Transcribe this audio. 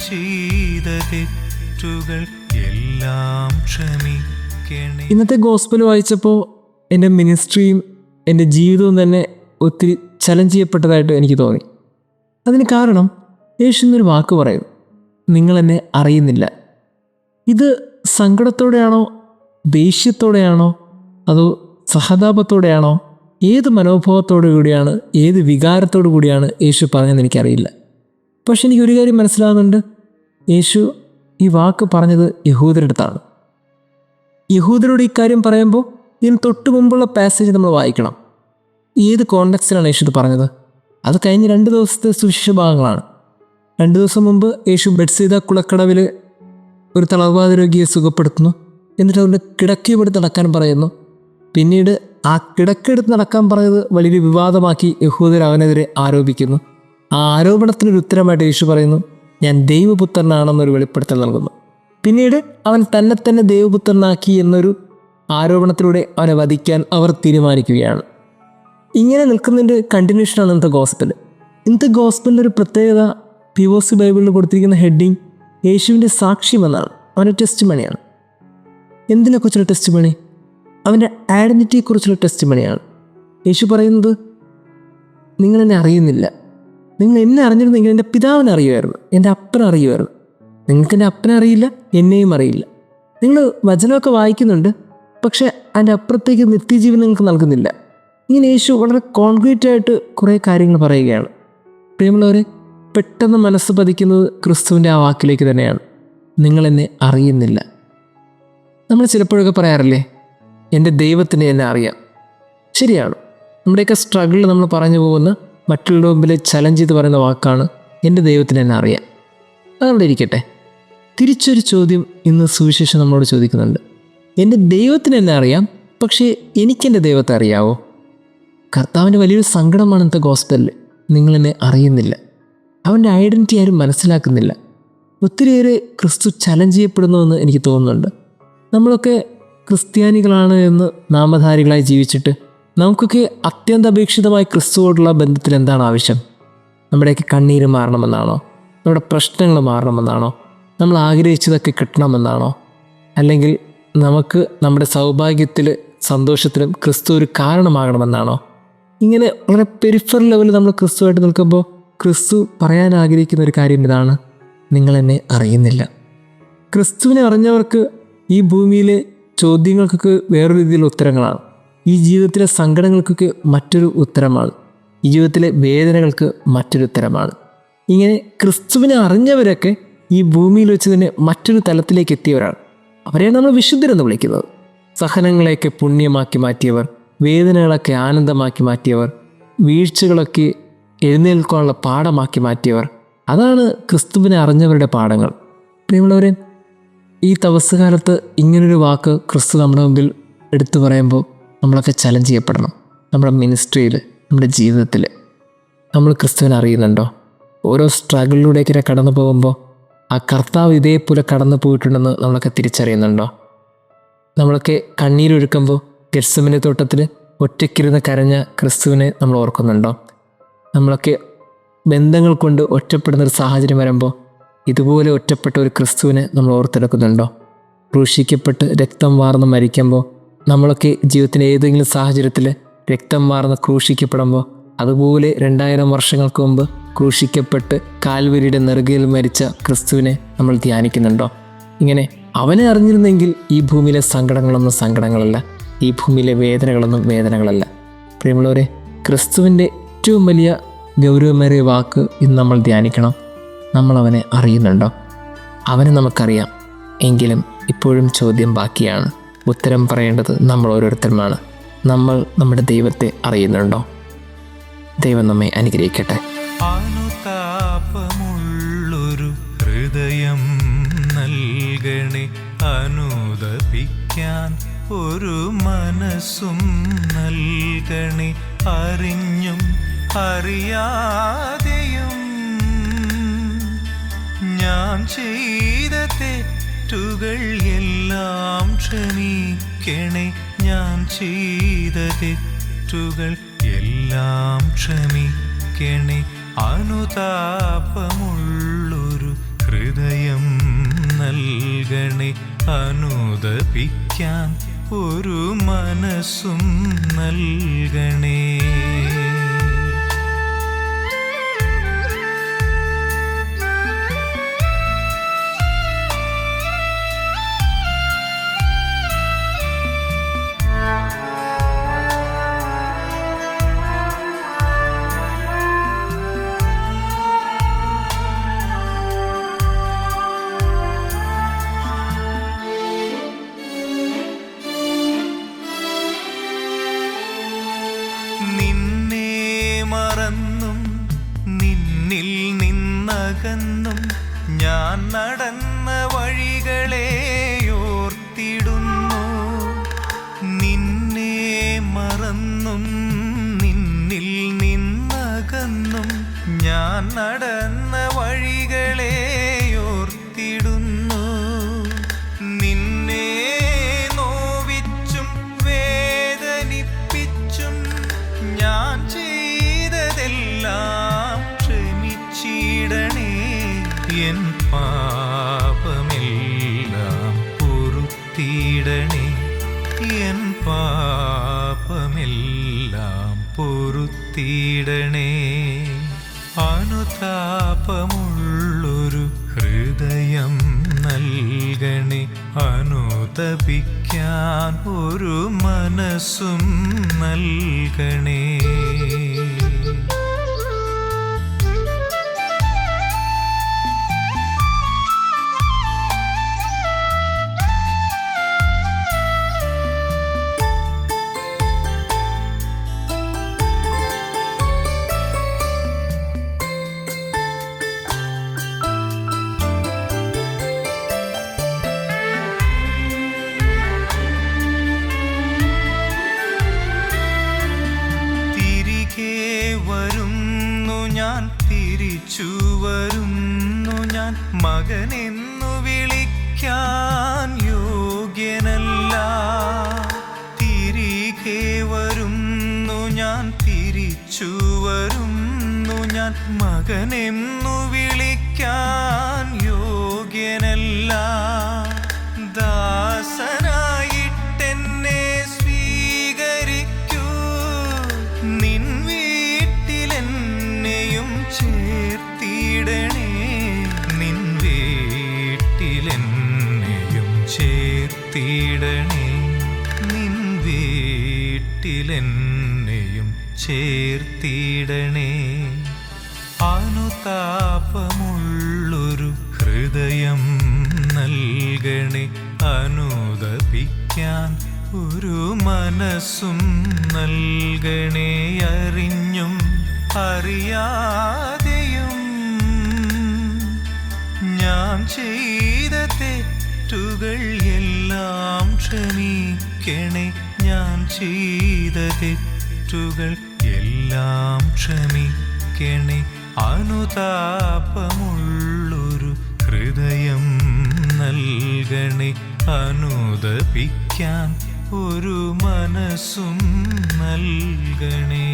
ചെയ്ത തെറ്റുകൾ എല്ലാം ക്ഷമിക്കണേ. ഇന്നത്തെ ഗോസ്പൽ വായിച്ചപ്പോൾ എൻ്റെ മിനിസ്ട്രിയും എൻ്റെ ജീവിതവും തന്നെ ഒത്തിരി ചലഞ്ച് ചെയ്യപ്പെട്ടതായിട്ട് എനിക്ക് തോന്നി. അതിന് കാരണം യേശു എന്നൊരു വാക്ക് പറയും, നിങ്ങളെന്നെ അറിയുന്നില്ല. ഇത് സങ്കടത്തോടെയാണോ, ദേഷ്യത്തോടെയാണോ, അതോ സഹതാപത്തോടെയാണോ, ഏത് മനോഭാവത്തോടു കൂടിയാണ്, ഏത് വികാരത്തോടു കൂടിയാണ് യേശു പറഞ്ഞതെന്ന് എനിക്കറിയില്ല. പക്ഷെ എനിക്കൊരു കാര്യം മനസ്സിലാകുന്നുണ്ട്, യേശു ഈ വാക്ക് പറഞ്ഞത് യഹൂദരുടെ അടുത്താണ്. യഹൂദരോട് ഇക്കാര്യം പറയുമ്പോൾ ഇതിന് തൊട്ട് മുമ്പുള്ള പാസേജ് നമ്മൾ വായിക്കണം. ഏത് കോണ്ടെക്സ്റ്റിലാണ് യേശു ഇത് പറഞ്ഞത്? അത് കഴിഞ്ഞ് 2 ദിവസത്തെ സുവിശേഷ ഭാഗങ്ങളാണ്. 2 ദിവസം മുമ്പ് യേശു ബെത്സൈദ കുളക്കടവിൽ ഒരു തളർവാദ രോഗിയെ സുഖപ്പെടുത്തുന്നു. എന്നിട്ട് അവൻ്റെ കിടക്കയെടുത്ത് നടക്കാൻ പറയുന്നു. പിന്നീട് ആ കിടക്കെടുത്ത് നടക്കാൻ പറഞ്ഞത് വലിയൊരു വിവാദമാക്കി യഹൂദർ അവനെതിരെ ആരോപിക്കുന്നു. ആ ആരോപണത്തിനൊരു ഉത്തരമായിട്ട് യേശു പറയുന്നു, ഞാൻ ദൈവപുത്രനാണെന്നൊരു വെളിപ്പെടുത്തൽ നൽകുന്നു. പിന്നീട് അവൻ തന്നെ ദൈവപുത്രനാക്കി എന്നൊരു ആരോപണത്തിലൂടെ അവനെ വധിക്കാൻ അവർ തീരുമാനിക്കുകയാണ്. ഇങ്ങനെ നിൽക്കുന്നതിൻ്റെ കണ്ടിന്യൂഷനാണ് ഇന്നത്തെ ഗോസ്പൽ. ഇന്നത്തെ ഗോസ്പലിൻ്റെ ഒരു പ്രത്യേകത, POC ബൈബിളിൽ കൊടുത്തിരിക്കുന്ന ഹെഡിങ് യേശുവിൻ്റെ സാക്ഷ്യം എന്നാണ്. അവൻ്റെ ടെസ്റ്റ് മണിയാണ്. എന്തിനെക്കുറിച്ചുള്ള ടെസ്റ്റ് മണി? അവൻ്റെ ഐഡൻറ്റിറ്റിയെക്കുറിച്ചുള്ള ടെസ്റ്റ് മണിയാണ്. യേശു പറയുന്നത്, നിങ്ങളെന്നെ അറിയുന്നില്ല. നിങ്ങൾ എന്നെ അറിഞ്ഞിരുന്നെങ്കിൽ എൻ്റെ പിതാവിനെ അറിയുമായിരുന്നു, എൻ്റെ അപ്പനെ അറിയുമായിരുന്നു. നിങ്ങൾക്ക് എൻ്റെ അപ്പനെ അറിയില്ല, എന്നെയും അറിയില്ല. നിങ്ങൾ വചനമൊക്കെ വായിക്കുന്നുണ്ട്, പക്ഷേ അതിൻ്റെ അപ്പുറത്തേക്ക് നിത്യജീവൻ നിങ്ങൾക്ക് നൽകുന്നില്ല. ഇങ്ങനെ യേശു വളരെ കോൺക്രീറ്റ് ആയിട്ട് കുറേ കാര്യങ്ങൾ പറയുകയാണ്. പ്രിയമുള്ളവരെ, പെട്ടെന്ന് മനസ്സ് പതിക്കുന്നത് ക്രിസ്തുവിൻ്റെ ആ വാക്കിലേക്ക് തന്നെയാണ്, നിങ്ങളെന്നെ അറിയുന്നില്ല. നമ്മൾ ചിലപ്പോഴൊക്കെ പറയാറില്ലേ, എൻ്റെ ദൈവത്തിന് എന്നെ അറിയാം. ശരിയാണ്, നമ്മുടെയൊക്കെ സ്ട്രഗിളിൽ നമ്മൾ പറഞ്ഞു പോകുന്ന, മറ്റുള്ളവരുടെ മുമ്പിൽ ചലഞ്ച് ചെയ്ത് പറയുന്ന വാക്കാണ് എൻ്റെ ദൈവത്തിന് എന്നെ അറിയാം. അതവിടെ ഇരിക്കട്ടെ. തിരിച്ചൊരു ചോദ്യം ഇന്ന് സുവിശേഷം നമ്മളോട് ചോദിക്കുന്നുണ്ട്, എൻ്റെ ദൈവത്തിന് എന്നെ അറിയാം, പക്ഷേ എനിക്കെൻ്റെ ദൈവത്തെ അറിയാവോ? കർത്താവിൻ്റെ വലിയൊരു സങ്കടമാണ് ഇന്നത്തെ ഗോസ്പലിൽ, നിങ്ങളെന്നെ അറിയുന്നില്ല. അവൻ്റെ ഐഡൻറ്റിറ്റി ആരും മനസ്സിലാക്കുന്നില്ല. ഒത്തിരിയേറെ ക്രിസ്തു ചലഞ്ച് ചെയ്യപ്പെടുന്നുവെന്ന് എനിക്ക് തോന്നുന്നുണ്ട്. നമ്മളൊക്കെ ക്രിസ്ത്യാനികളാണ് എന്ന് നാമധാരികളായി ജീവിച്ചിട്ട് നമുക്കൊക്കെ അത്യന്താപേക്ഷിതമായി ക്രിസ്തുവോടുള്ള ബന്ധത്തിൽ എന്താണ് ആവശ്യം? നമ്മുടെയൊക്കെ കണ്ണീര് മാറണമെന്നാണോ? നമ്മുടെ പ്രശ്നങ്ങൾ മാറണമെന്നാണോ? നമ്മൾ ആഗ്രഹിച്ചതൊക്കെ കിട്ടണമെന്നാണോ? അല്ലെങ്കിൽ നമുക്ക് നമ്മുടെ സൗഭാഗ്യത്തിൽ, സന്തോഷത്തിലും ക്രിസ്തു ഒരു കാരണമാകണമെന്നാണോ? ഇങ്ങനെ വളരെ പെരിഫറൽ ലെവലിൽ നമ്മൾ ക്രിസ്തുവായിട്ട് നിൽക്കുമ്പോൾ ക്രിസ്തു പറയാൻ ആഗ്രഹിക്കുന്ന ഒരു കാര്യം ഇതാണ്, നിങ്ങളെന്നെ അറിയുന്നില്ല. ക്രിസ്തുവിനെ അറിഞ്ഞവർക്ക് ഈ ഭൂമിയിലെ ചോദ്യങ്ങൾക്കൊക്കെ വേറൊരു രീതിയിലുള്ള ഉത്തരങ്ങളാണ്. ഈ ജീവിതത്തിലെ സങ്കടങ്ങൾക്കൊക്കെ മറ്റൊരു ഉത്തരമാണ്. ഈ ജീവിതത്തിലെ വേദനകൾക്ക് മറ്റൊരു ഉത്തരമാണ്. ഇങ്ങനെ ക്രിസ്തുവിനെ അറിഞ്ഞവരൊക്കെ ഈ ഭൂമിയിൽ വെച്ച് തന്നെ മറ്റൊരു തലത്തിലേക്ക് എത്തിയവരാണ്. അവരെയാണ് നമ്മൾ വിശുദ്ധരെന്ന് വിളിക്കുന്നത്. സഹനങ്ങളെയൊക്കെ പുണ്യമാക്കി മാറ്റിയവർ, വേദനകളൊക്കെ ആനന്ദമാക്കി മാറ്റിയവർ, വീഴ്ചകളൊക്കെ എഴുന്നേൽക്കാനുള്ള പാഠമാക്കി മാറ്റിയവർ. അതാണ് ക്രിസ്തുവിനെ അറിഞ്ഞവരുടെ പാഠങ്ങൾ. പ്രിയമുള്ളവരെ, ഈ തപസ്സുകാലത്ത് ഇങ്ങനൊരു വാക്ക് ക്രിസ്തു നമ്മുടെ മുമ്പിൽ എടുത്തു പറയുമ്പോൾ നമ്മളൊക്കെ ചലഞ്ച് ചെയ്യപ്പെടണം. നമ്മുടെ മിനിസ്ട്രിയിൽ, നമ്മുടെ ജീവിതത്തിൽ നമ്മൾ ക്രിസ്തുവിനെ അറിയുന്നുണ്ടോ? ഓരോ സ്ട്രഗിളിലൂടെയൊക്കെ കടന്നു പോകുമ്പോൾ ആ കർത്താവ് ഇതേപോലെ കടന്നു പോയിട്ടുണ്ടെന്ന് നമ്മളൊക്കെ തിരിച്ചറിയുന്നുണ്ടോ? നമ്മളൊക്കെ കണ്ണീരൊഴുക്കുമ്പോൾ ഗെത്സമനെ തോട്ടത്തിൽ ഒറ്റയ്ക്കിരുന്ന് കരഞ്ഞ ക്രിസ്തുവിനെ നമ്മൾ ഓർക്കുന്നുണ്ടോ? നമ്മളൊക്കെ ബന്ധങ്ങൾ കൊണ്ട് ഒറ്റപ്പെടുന്നൊരു സാഹചര്യം വരുമ്പോൾ ഇതുപോലെ ഒറ്റപ്പെട്ട ഒരു ക്രിസ്തുവിനെ നമ്മൾ ഓർത്തെടുക്കുന്നുണ്ടോ? ക്രൂശിക്കപ്പെട്ട് രക്തം വാർന്ന് മരിക്കുമ്പോൾ നമ്മളൊക്കെ ജീവിതത്തിൻ്റെ ഏതെങ്കിലും സാഹചര്യത്തിൽ രക്തം വാർന്ന് ക്രൂശിക്കപ്പെടുമ്പോൾ അതുപോലെ 2000 വർഷങ്ങൾക്ക് മുമ്പ് ക്രൂശിക്കപ്പെട്ട് കാൽവരിയുടെ നെറുകയിൽ മരിച്ച ക്രിസ്തുവിനെ നമ്മൾ ധ്യാനിക്കുന്നുണ്ടോ? ഇങ്ങനെ അവനെ അറിഞ്ഞിരുന്നെങ്കിൽ ഈ ഭൂമിയിലെ സങ്കടങ്ങളൊന്നും സങ്കടങ്ങളല്ല, ഈ ഭൂമിയിലെ വേദനകളൊന്നും വേദനകളല്ല. പ്രിയമുള്ളവരെ, ക്രിസ്തുവിൻ്റെ ഏറ്റവും വലിയ ഗൗരവമേറിയ വാക്ക് ഇന്ന് നമ്മൾ ധ്യാനിക്കണം. നമ്മളവനെ അറിയുന്നുണ്ടോ? അവനെ നമുക്കറിയാം, എങ്കിലും ഇപ്പോഴും ചോദ്യം ബാക്കിയാണ്. ഉത്തരം പറയേണ്ടത് നമ്മൾ ഓരോരുത്തരുമാണ്. നമ്മൾ നമ്മുടെ ദൈവത്തെ അറിയുന്നുണ്ടോ? ദൈവം നമ്മെ അനുഗ്രഹിക്കട്ടെ. അനുതാപമുള്ളൊരു ഹൃദയം നൽകണേ, അനുദപിക്കാൻ ഒരു മനസ്സും നൽകണേ, അറിഞ്ഞും അറിയാതെയും ഞാൻ ചെയ്ത തെറ്റുകൾ എല്ലാം ക്ഷമിക്കണേ, ഞാൻ ചെയ്ത തെറ്റുകൾ എല്ലാം ക്ഷമിക്കണേ, അനുതാപമുള്ളൊരു ഹൃദയം അനുദപിക്കാൻ ഒരു മനസ്സും നൽകണേ. നിന്നെ മറന്നും നിന്നിൽ നിന്നകന്നും ഞാൻ നടന്ന വഴികളെ ഓർത്തിടുന്നു. നിന്നെ മറന്നും നിന്നിൽ നിന്നകന്നും ഞാൻ നടന്ന വഴികളെ ഓർത്തിടുന്നു. നിന്നെ നോവിച്ചും വേദനിപ്പിച്ചും ഞാൻ ചെയ്തതെല്ലാം ക്ഷമിച്ചിടണേ. എൻ പാപമെല്ലാം പൊറുത്തിടണേ. എൻ പാപമെല്ലാം പൊറുത്തിടണേ. അനുതാപമുള്ളൊരു ഹൃദയം നൽകണേ. അനുതപിക്കാൻ ഒരു മനസ്സും നൽകണേ. വരുന്നു ഞാൻ, തിരിച്ചു വരുന്നു ഞാൻ, മകനെന്നു വിളിക്കാൻ യോഗ്യനല്ല. തിരികെ വരുന്നു ഞാൻ, തിരിച്ചു വരുന്നു ഞാൻ, മകനെന്നു വിളിക്കാൻ യോഗ്യനല്ല. ദാസനായിട്ടെന്നെ സ്വീകരിക്കൂ. നിൻ വീട്ടിലെന്നെയും ചേർത്തിടണേ. നിൻ വീട്ടിലെന്നെയും ചേർത്തിടണേ. നിൻ വീട്ടിലെന്നെയും ചേർത്തിടണേ. അനുതാപമുള്ളൊരു ഹൃദയം നൽകണേ. അനുദപിക്കാൻ ഒരു മനസ്സും നൽകണേ. അറിഞ്ഞും അറിയാതെയും ഞാൻ ചെയ്ത തെറ്റുകൾ എല്ലാം ക്ഷമിക്കണേ. ഞാൻ ചെയ്ത തെറ്റുകൾ എല്ലാം ക്ഷമിക്കണേ. അനുതാപമുള്ളൊരു ഹൃദയം നൽകണേ. അനുദപിക്കാൻ ഒരു മനസ്സും നൽകണേ.